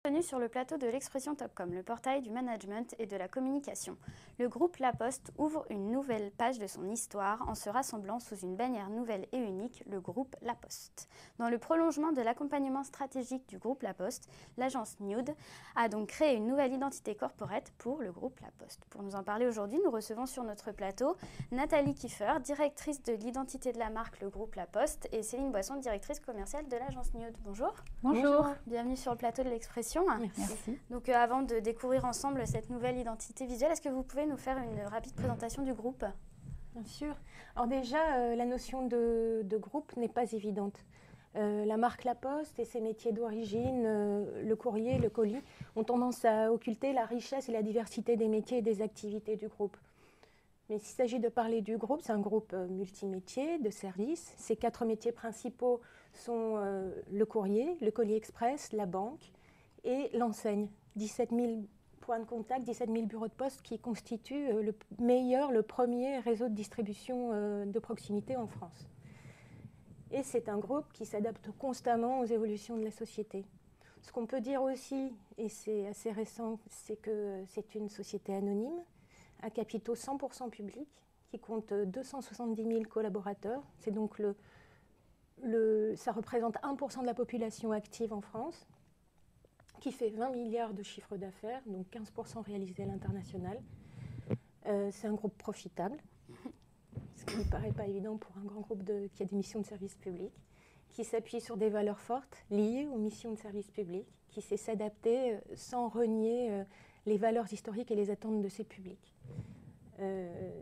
Bienvenue sur le plateau de l'Expression Topcom, le portail du management et de la communication. Le groupe La Poste ouvre une nouvelle page de son histoire en se rassemblant sous une bannière nouvelle et unique, le groupe La Poste. Dans le prolongement de l'accompagnement stratégique du groupe La Poste, l'agence Nude a donc créé une nouvelle identité corporate pour le groupe La Poste. Pour nous en parler aujourd'hui, nous recevons sur notre plateau Nathalie Kiefer, directrice de l'identité de la marque Le Groupe La Poste, et Céline Boisson, directrice commerciale de l'agence Nude. Bonjour. Bonjour. Bienvenue sur le plateau de l'Expression. Merci. Donc avant de découvrir ensemble cette nouvelle identité visuelle, est-ce que vous pouvez nous faire une rapide présentation du groupe ? Bien sûr. Alors déjà, la notion de groupe n'est pas évidente. La marque La Poste et ses métiers d'origine, le courrier, le colis, ont tendance à occulter la richesse et la diversité des métiers et des activités du groupe. Mais s'il s'agit de parler du groupe, c'est un groupe multimétier de services. Ses 4 métiers principaux sont le courrier, le colis express, la banque et l'enseigne. 17 000 points de contact, 17 000 bureaux de poste qui constituent le premier réseau de distribution de proximité en France. Et c'est un groupe qui s'adapte constamment aux évolutions de la société. Ce qu'on peut dire aussi, et c'est assez récent, c'est que c'est une société anonyme, à capitaux 100% publics, qui compte 270 000 collaborateurs. C'est donc ça représente 1% de la population active en France, qui fait 20 milliards de chiffre d'affaires, donc 15% réalisé à l'international. C'est un groupe profitable, ce qui ne paraît pas évident pour un grand groupe qui a des missions de service public, qui s'appuie sur des valeurs fortes liées aux missions de service public, qui sait s'adapter sans renier les valeurs historiques et les attentes de ses publics.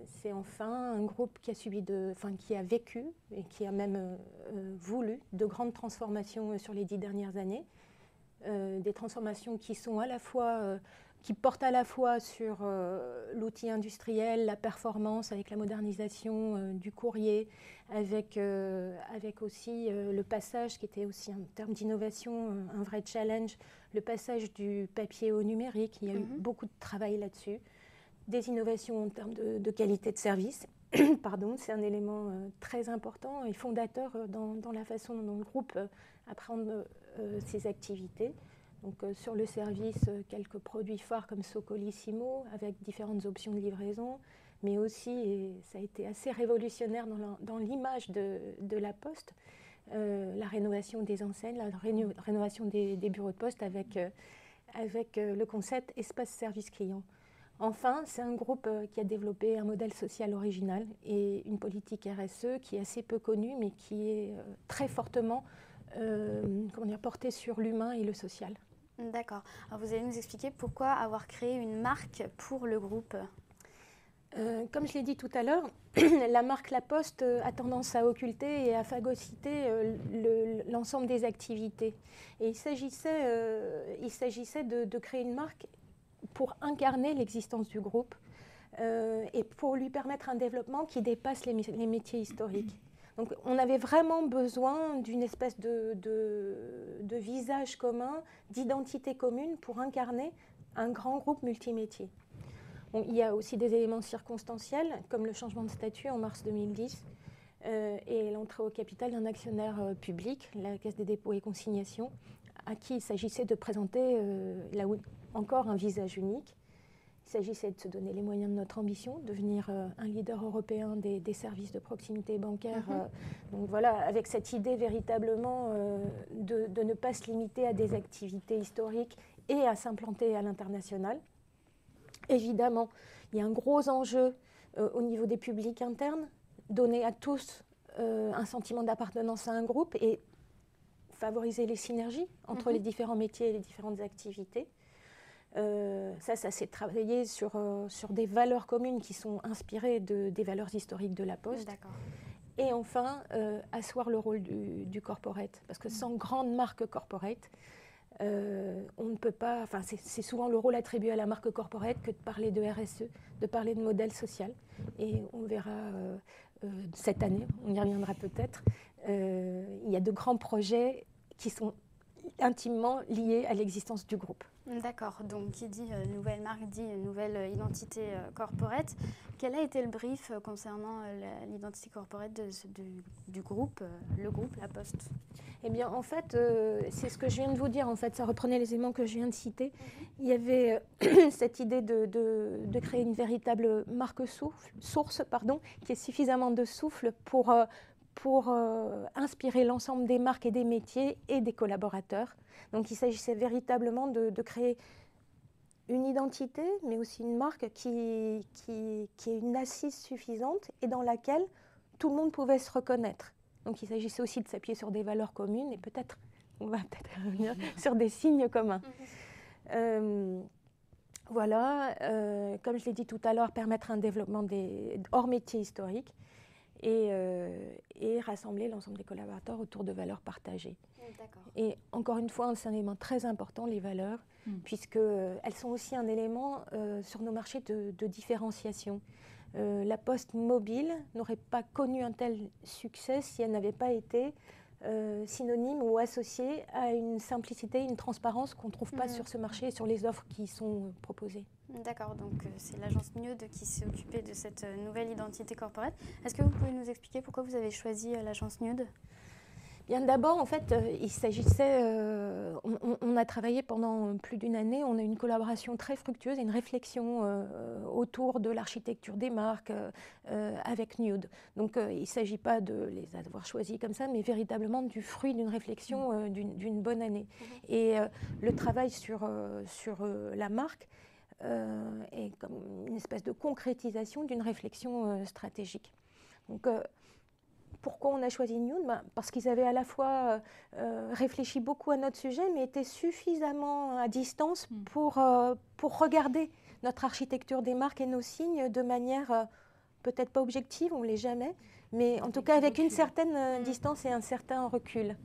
C'est enfin un groupe qui a vécu et qui a même voulu de grandes transformations sur les 10 dernières années. Des transformations qui sont qui portent à la fois sur l'outil industriel, la performance avec la modernisation du courrier, avec aussi le passage qui était aussi en termes d'innovation un vrai challenge, le passage du papier au numérique. Il y a eu beaucoup de travail là-dessus. Des innovations en termes de qualité de service. Pardon, c'est un élément très important et fondateur dans la façon dont le groupe appréhende ses activités. Donc, sur le service, quelques produits phares comme Socolissimo, avec différentes options de livraison, mais aussi, et ça a été assez révolutionnaire dans l'image de la Poste, la rénovation des enseignes, la rénovation des bureaux de poste avec le concept espace service client. Enfin, c'est un groupe qui a développé un modèle social original et une politique RSE qui est assez peu connue, mais qui est très fortement portée sur l'humain et le social. D'accord. Alors vous allez nous expliquer pourquoi avoir créé une marque pour le groupe ? Comme je l'ai dit tout à l'heure, la marque La Poste a tendance à occulter et à phagocyter l'ensemble des activités. Et il s'agissait de créer une marque pour incarner l'existence du groupe et pour lui permettre un développement qui dépasse les métiers historiques. Donc on avait vraiment besoin d'une espèce de visage commun, d'identité commune pour incarner un grand groupe multimétier. Bon, il y a aussi des éléments circonstanciels, comme le changement de statut en mars 2010 et l'entrée au capital d'un actionnaire public, la Caisse des dépôts et consignations, à qui il s'agissait de présenter encore un visage unique. Il s'agissait de se donner les moyens de notre ambition, devenir un leader européen des services de proximité bancaire. Donc voilà, avec cette idée véritablement de ne pas se limiter à des activités historiques et à s'implanter à l'international. Évidemment, il y a un gros enjeu au niveau des publics internes, donner à tous un sentiment d'appartenance à un groupe et favoriser les synergies entre les différents métiers et les différentes activités. Ça s'est travaillé sur des valeurs communes qui sont inspirées des valeurs historiques de la Poste. D'accord. Et enfin, asseoir le rôle du corporate. Parce que sans grande marque corporate, on ne peut pas... Enfin, c'est souvent le rôle attribué à la marque corporate que de parler de RSE, de parler de modèle social. Et on verra cette année, on y reviendra peut-être, il y a de grands projets qui sont intimement liées à l'existence du groupe. D'accord, donc qui dit nouvelle marque dit nouvelle identité corporate. Quel a été le brief concernant l'identité corporate du groupe, le groupe La Poste? Eh bien, en fait, c'est ce que je viens de vous dire. En fait, ça reprenait les éléments que je viens de citer. Il y avait cette idée de créer une véritable marque source, qui ait suffisamment de souffle pour inspirer l'ensemble des marques et des métiers et des collaborateurs. Donc, il s'agissait véritablement de créer une identité, mais aussi une marque qui ait une assise suffisante et dans laquelle tout le monde pouvait se reconnaître. Donc, il s'agissait aussi de s'appuyer sur des valeurs communes et on va peut-être revenir sur des signes communs. Voilà, comme je l'ai dit tout à l'heure, permettre un développement hors métiers historiques et rassembler l'ensemble des collaborateurs autour de valeurs partagées. Et encore une fois, c'est un élément très important, les valeurs, puisqu'elles sont aussi un élément sur nos marchés de différenciation. La Poste mobile n'aurait pas connu un tel succès si elle n'avait pas été synonyme ou associée à une simplicité, une transparence qu'on ne trouve pas sur ce marché et sur les offres qui sont proposées. D'accord, donc c'est l'agence Nude qui s'est occupée de cette nouvelle identité corporate. Est-ce que vous pouvez nous expliquer pourquoi vous avez choisi l'agence Nude ? Bien, d'abord, en fait, il s'agissait, on a travaillé pendant plus d'une année, on a eu une collaboration très fructueuse et une réflexion autour de l'architecture des marques avec Nude. Donc, il ne s'agit pas de les avoir choisis comme ça, mais véritablement du fruit d'une réflexion d'une bonne année. Et le travail sur la marque est comme une espèce de concrétisation d'une réflexion stratégique. Donc, pourquoi on a choisi Nude ? Parce qu'ils avaient à la fois réfléchi beaucoup à notre sujet, mais étaient suffisamment à distance pour regarder notre architecture des marques et nos signes de manière peut-être pas objective, on ne l'est jamais, mais en tout cas avec une certaine distance et un certain recul.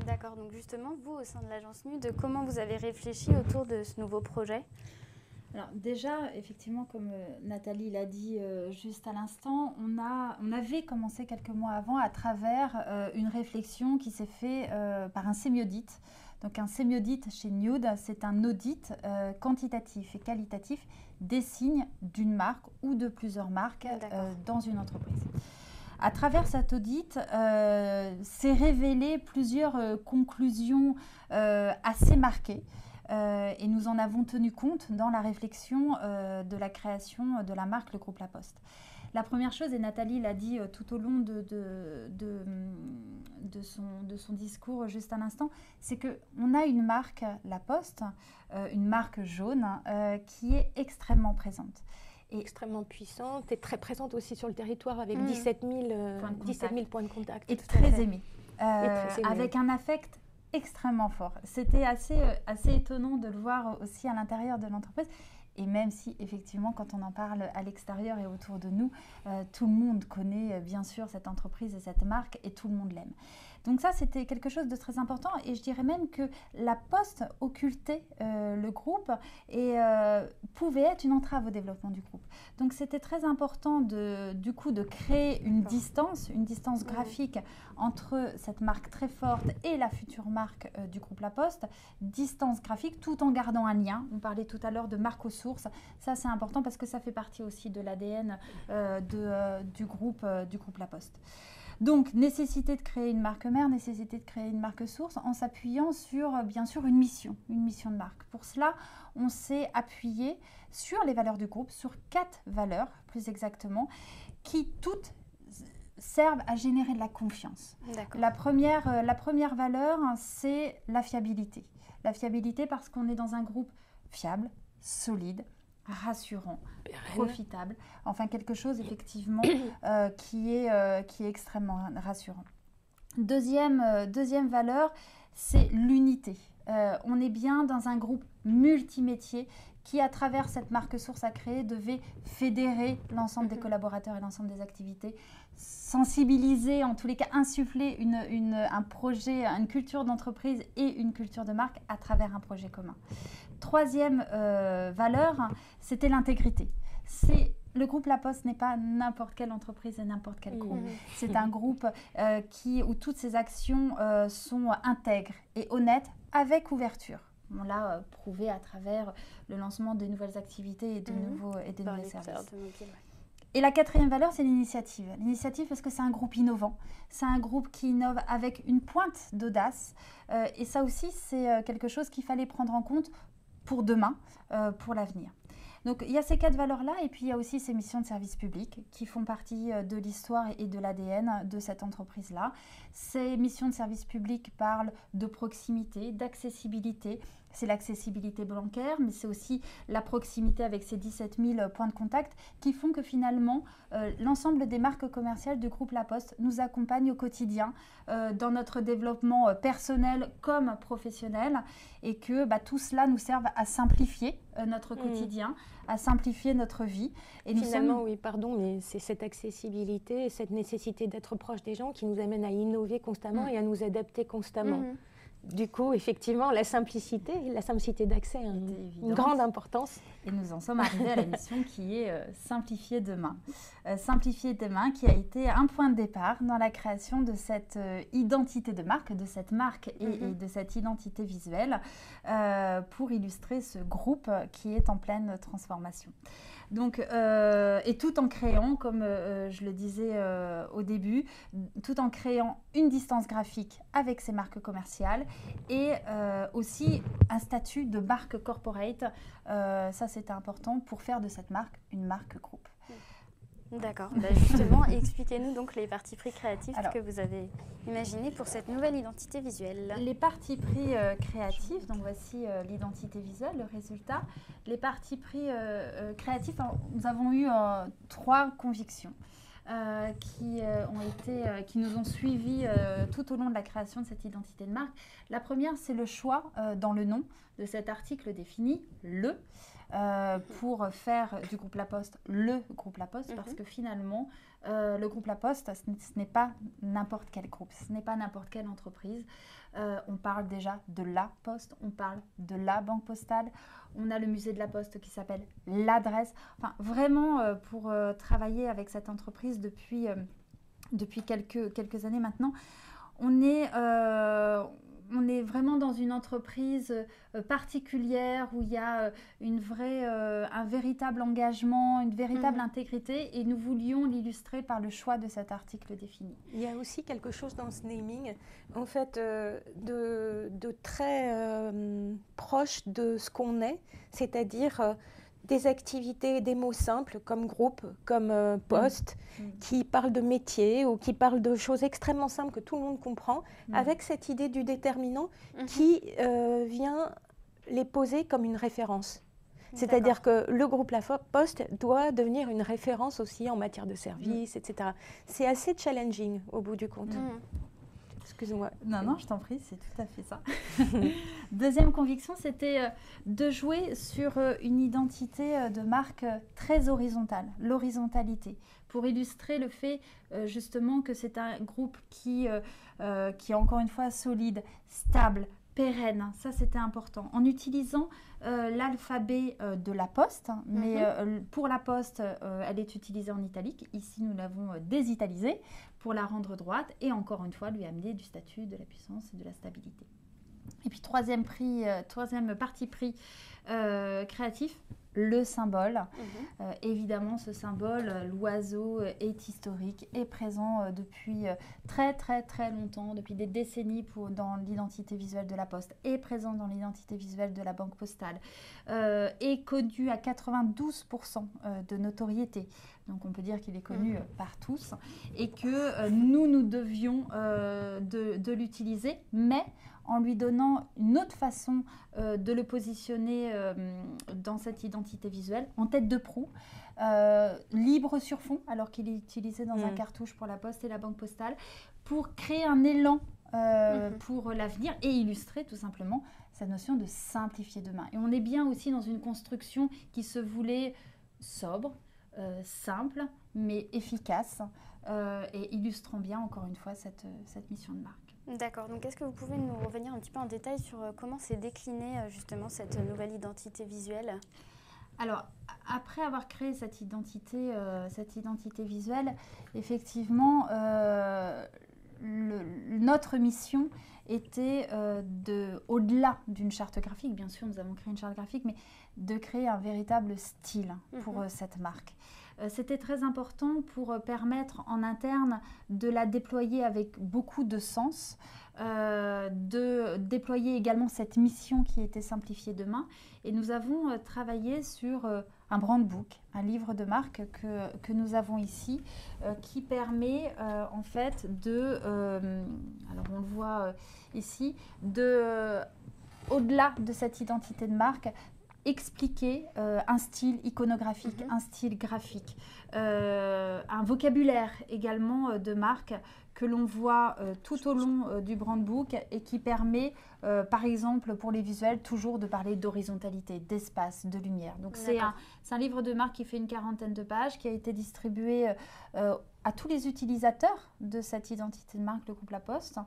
D'accord, donc justement, vous, au sein de l'agence Nude, comment vous avez réfléchi autour de ce nouveau projet ? Alors déjà, effectivement, comme Nathalie l'a dit juste à l'instant, on avait commencé quelques mois avant à travers une réflexion qui s'est faite par un sémiaudit. Donc un sémiaudit chez Nude, c'est un audit quantitatif et qualitatif des signes d'une marque ou de plusieurs marques dans une entreprise. À travers cet audit, s'est révélé plusieurs conclusions assez marquées. Et nous en avons tenu compte dans la réflexion de la création de la marque, le groupe La Poste. La première chose, et Nathalie l'a dit tout au long de son discours juste à l'instant, c'est qu'on a une marque, La Poste, une marque jaune, qui est extrêmement présente. Et extrêmement puissante et très présente aussi sur le territoire avec 17 000 points de contact. Et très aimée. Avec un affect extrêmement fort. C'était assez étonnant de le voir aussi à l'intérieur de l'entreprise. Et même si, effectivement, quand on en parle à l'extérieur et autour de nous, tout le monde connaît bien sûr cette entreprise et cette marque et tout le monde l'aime. Donc ça, c'était quelque chose de très important et je dirais même que La Poste occultait le groupe et pouvait être une entrave au développement du groupe. Donc c'était très important du coup de créer une distance graphique entre cette marque très forte et la future marque du groupe La Poste, distance graphique tout en gardant un lien. On parlait tout à l'heure de marque aux sources, ça c'est important parce que ça fait partie aussi de l'ADN du groupe La Poste. Donc, nécessité de créer une marque mère, nécessité de créer une marque source en s'appuyant sur, bien sûr, une mission de marque. Pour cela, on s'est appuyé sur les valeurs du groupe, sur 4 valeurs, plus exactement, qui toutes servent à générer de la confiance. La première valeur, c'est la fiabilité. La fiabilité parce qu'on est dans un groupe fiable, solide, rassurant, profitable, enfin quelque chose effectivement qui est extrêmement rassurant. Deuxième valeur, c'est l'unité. On est bien dans un groupe multimétier qui, à travers cette marque source à créer, devait fédérer l'ensemble des collaborateurs et l'ensemble des activités, sensibiliser, en tous les cas insuffler un projet, une culture d'entreprise et une culture de marque à travers un projet commun. Troisième valeur, c'était l'intégrité. C'est le groupe La Poste n'est pas n'importe quelle entreprise et n'importe quel groupe. C'est un groupe où toutes ses actions sont intègres et honnêtes avec ouverture. On l'a prouvé à travers le lancement de nouvelles activités et de nouveaux services. Et la quatrième valeur, c'est l'initiative. L'initiative parce que c'est un groupe innovant. C'est un groupe qui innove avec une pointe d'audace. Et ça aussi, c'est quelque chose qu'il fallait prendre en compte pour demain, pour l'avenir. Donc, il y a ces 4 valeurs-là et puis il y a aussi ces missions de service public qui font partie de l'histoire et de l'ADN de cette entreprise-là. Ces missions de service public parlent de proximité, d'accessibilité. C'est l'accessibilité bancaire, mais c'est aussi la proximité avec ces 17 000 points de contact qui font que finalement, l'ensemble des marques commerciales du groupe La Poste nous accompagnent au quotidien dans notre développement personnel comme professionnel et que tout cela nous serve à simplifier notre quotidien, à simplifier notre vie. Et finalement, mais c'est cette accessibilité et cette nécessité d'être proche des gens qui nous amène à innover constamment et à nous adapter constamment. Du coup, effectivement, la simplicité d'accès a une grande importance. Et nous en sommes arrivés à la mission qui est Simplifier demain. Simplifier demain qui a été un point de départ dans la création de cette identité de marque, de cette marque et de cette identité visuelle pour illustrer ce groupe qui est en pleine transformation. Donc, et tout en créant, comme je le disais au début, tout en créant une distance graphique avec ces marques commerciales et aussi un statut de marque corporate. Ça, c'était important pour faire de cette marque une marque groupe. D'accord. Justement, expliquez-nous donc les partis pris créatifs que vous avez imaginés pour cette nouvelle identité visuelle. Les partis pris créatifs, donc voici l'identité visuelle, le résultat. Les partis pris créatifs, nous avons eu 3 convictions qui nous ont suivis tout au long de la création de cette identité de marque. La première, c'est le choix dans le nom de cet article défini, pour faire du groupe La Poste le groupe La Poste, parce que finalement, le groupe La Poste, ce n'est pas n'importe quel groupe, ce n'est pas n'importe quelle entreprise. On parle déjà de la Poste, on parle de la Banque Postale, on a le musée de la Poste qui s'appelle l'Adresse. Enfin, vraiment, pour travailler avec cette entreprise depuis quelques années maintenant, on est vraiment dans une entreprise particulière où il y a un véritable engagement, une véritable intégrité et nous voulions l'illustrer par le choix de cet article défini. Il y a aussi quelque chose dans ce naming, en fait, de très proche de ce qu'on est, c'est-à-dire des activités, des mots simples comme groupe, comme poste, qui parlent de métier ou qui parlent de choses extrêmement simples que tout le monde comprend, avec cette idée du déterminant qui vient les poser comme une référence. C'est-à-dire que le groupe La Poste doit devenir une référence aussi en matière de services, etc. C'est assez challenging au bout du compte. Excuse-moi. Non, je t'en prie, c'est tout à fait ça. Deuxième conviction, c'était de jouer sur une identité de marque très horizontale, l'horizontalité, pour illustrer le fait justement que c'est un groupe qui est encore une fois solide, stable, pérenne. Ça, c'était important. En utilisant l'alphabet de La Poste, mais pour La Poste, elle est utilisée en italique. Ici, nous l'avons désitalisée pour la rendre droite et encore une fois, lui amener du statut, de la puissance et de la stabilité. Et puis, troisième parti pris créatif, le symbole. Évidemment, ce symbole, l'oiseau, est historique, est présent depuis très très très longtemps, depuis des décennies dans l'identité visuelle de La Poste, est présent dans l'identité visuelle de la Banque Postale, est connu à 92% de notoriété. Donc on peut dire qu'il est connu par tous et que nous devions de l'utiliser, mais en lui donnant une autre façon de le positionner dans cette identité visuelle, en tête de proue, libre sur fond, alors qu'il est utilisé dans un cartouche pour La Poste et la Banque Postale, pour créer un élan pour l'avenir et illustrer tout simplement cette notion de simplifier demain. Et on est bien aussi dans une construction qui se voulait sobre, simple, mais efficace, et illustrant bien encore une fois cette mission de marque. D'accord, donc est-ce que vous pouvez nous revenir un petit peu en détail sur comment s'est déclinée justement cette nouvelle identité visuelle ? Alors, après avoir créé cette identité visuelle, effectivement, notre mission était au-delà d'une charte graphique, bien sûr nous avons créé une charte graphique, mais de créer un véritable style pour cette marque. C'était très important pour permettre en interne de la déployer avec beaucoup de sens, de déployer également cette mission qui était simplifiée demain. Et nous avons travaillé sur un brand book, un livre de marque que nous avons ici, qui permet en fait alors on le voit ici, au-delà de cette identité de marque, expliquer un style iconographique, un style graphique, un vocabulaire également de marque que l'on voit tout au long du brand book et qui permet, par exemple, pour les visuels, toujours de parler d'horizontalité, d'espace, de lumière. Donc c'est un livre de marque qui fait une 40aine de pages, qui a été distribué à tous les utilisateurs de cette identité de marque, le groupe La Poste,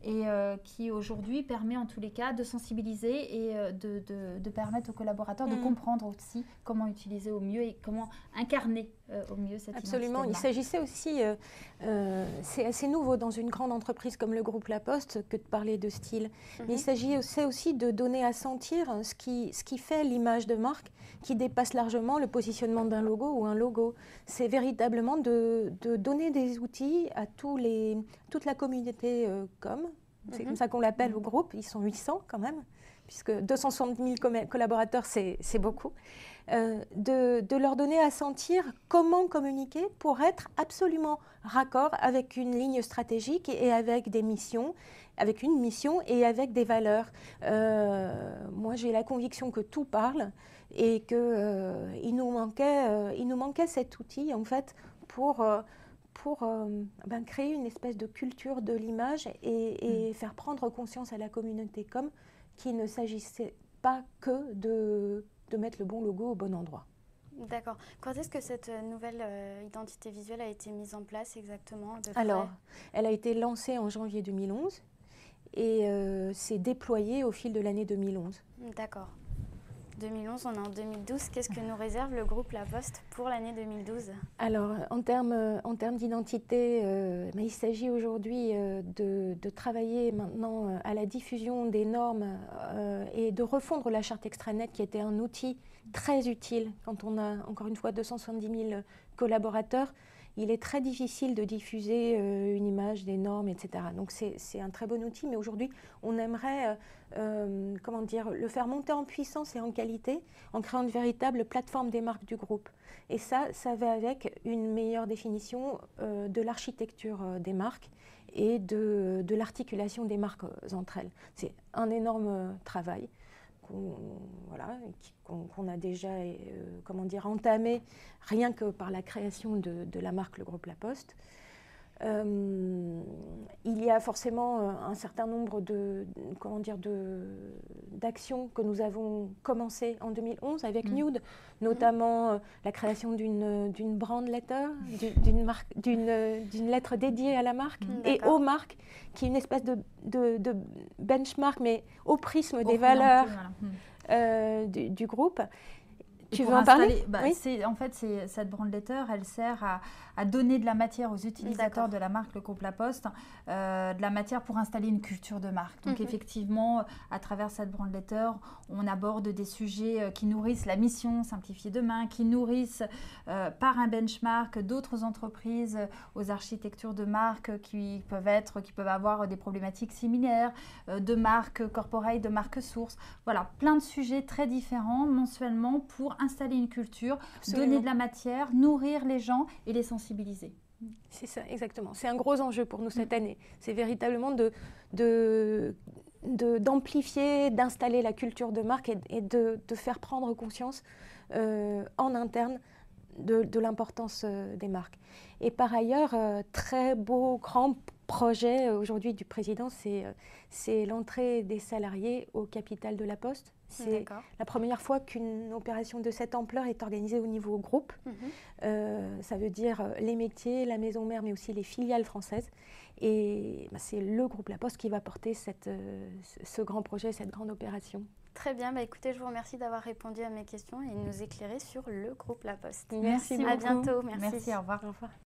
et qui aujourd'hui permet en tous les cas de sensibiliser et de permettre aux collaborateurs de comprendre aussi comment utiliser au mieux et comment incarner au mieux cette identité de marque. Il s'agissait aussi, c'est assez nouveau dans une grande entreprise comme le groupe La Poste que de parler de style, mais il s'agit aussi de donner à sentir ce qui fait l'image de marque, qui dépasse largement le positionnement d'un logo ou un logo. C'est véritablement de donner des outils à toute la communauté com. C'est comme ça qu'on l'appelle au groupe. Ils sont 800 quand même, puisque 260 000 collaborateurs, c'est beaucoup. De leur donner à sentir comment communiquer pour être absolument raccord avec une ligne stratégique et avec des missions, avec une mission et avec des valeurs. Moi, j'ai la conviction que tout parle et qu'il nous manquait cet outil, en fait, pour créer une espèce de culture de l'image et faire prendre conscience à la communauté com qu'il ne s'agissait pas que de mettre le bon logo au bon endroit. D'accord. Quand est-ce que cette nouvelle identité visuelle a été mise en place exactement? Alors, elle a été lancée en janvier 2011 et s'est déployée au fil de l'année 2011. D'accord. 2011, on est en 2012. Qu'est-ce que nous réserve le groupe La Poste pour l'année 2012? Alors, en termes d'identité, il s'agit aujourd'hui de travailler maintenant à la diffusion des normes et de refondre la charte extranet qui était un outil très utile quand on a, encore une fois, 270 000 collaborateurs. Il est très difficile de diffuser une image, des normes, etc. Donc c'est un très bon outil, mais aujourd'hui, on aimerait le faire monter en puissance et en qualité en créant une véritable plateforme des marques du groupe. Et ça va avec une meilleure définition de l'architecture des marques et de l'articulation des marques entre elles. C'est un énorme travail qu'on a déjà entamé rien que par la création de la marque Le Groupe La Poste. Il y a forcément un certain nombre d'actions que nous avons commencées en 2011 avec Nude, notamment la création d'une brand letter, d'une lettre dédiée à la marque et aux marques, qui est une espèce de benchmark, mais au prisme des valeurs du groupe. Tu veux en parler? Oui. En fait, cette brand letter, elle sert à donner de la matière aux utilisateurs de la marque Le Groupe La Poste, de la matière pour installer une culture de marque. Donc effectivement, à travers cette brand letter, on aborde des sujets qui nourrissent la mission Simplifier demain, qui nourrissent par un benchmark d'autres entreprises aux architectures de marque qui peuvent avoir des problématiques similaires, de marques corporate, de marques sources. Voilà, plein de sujets très différents mensuellement pour installer une culture, donner de la matière, nourrir les gens et les sensibiliser. C'est ça, exactement. C'est un gros enjeu pour nous cette année. C'est véritablement d'amplifier, d'installer la culture de marque et de faire prendre conscience en interne de l'importance des marques. Et par ailleurs, très beau, grand projet aujourd'hui du président, c'est l'entrée des salariés au capital de la Poste. C'est la première fois qu'une opération de cette ampleur est organisée au niveau groupe. Ça veut dire les métiers, la maison mère, mais aussi les filiales françaises. Et c'est le groupe La Poste qui va porter ce grand projet, cette grande opération. Très bien, écoutez, je vous remercie d'avoir répondu à mes questions et de nous éclairer sur le groupe La Poste. Merci beaucoup. À bientôt, Merci, au revoir. Au revoir.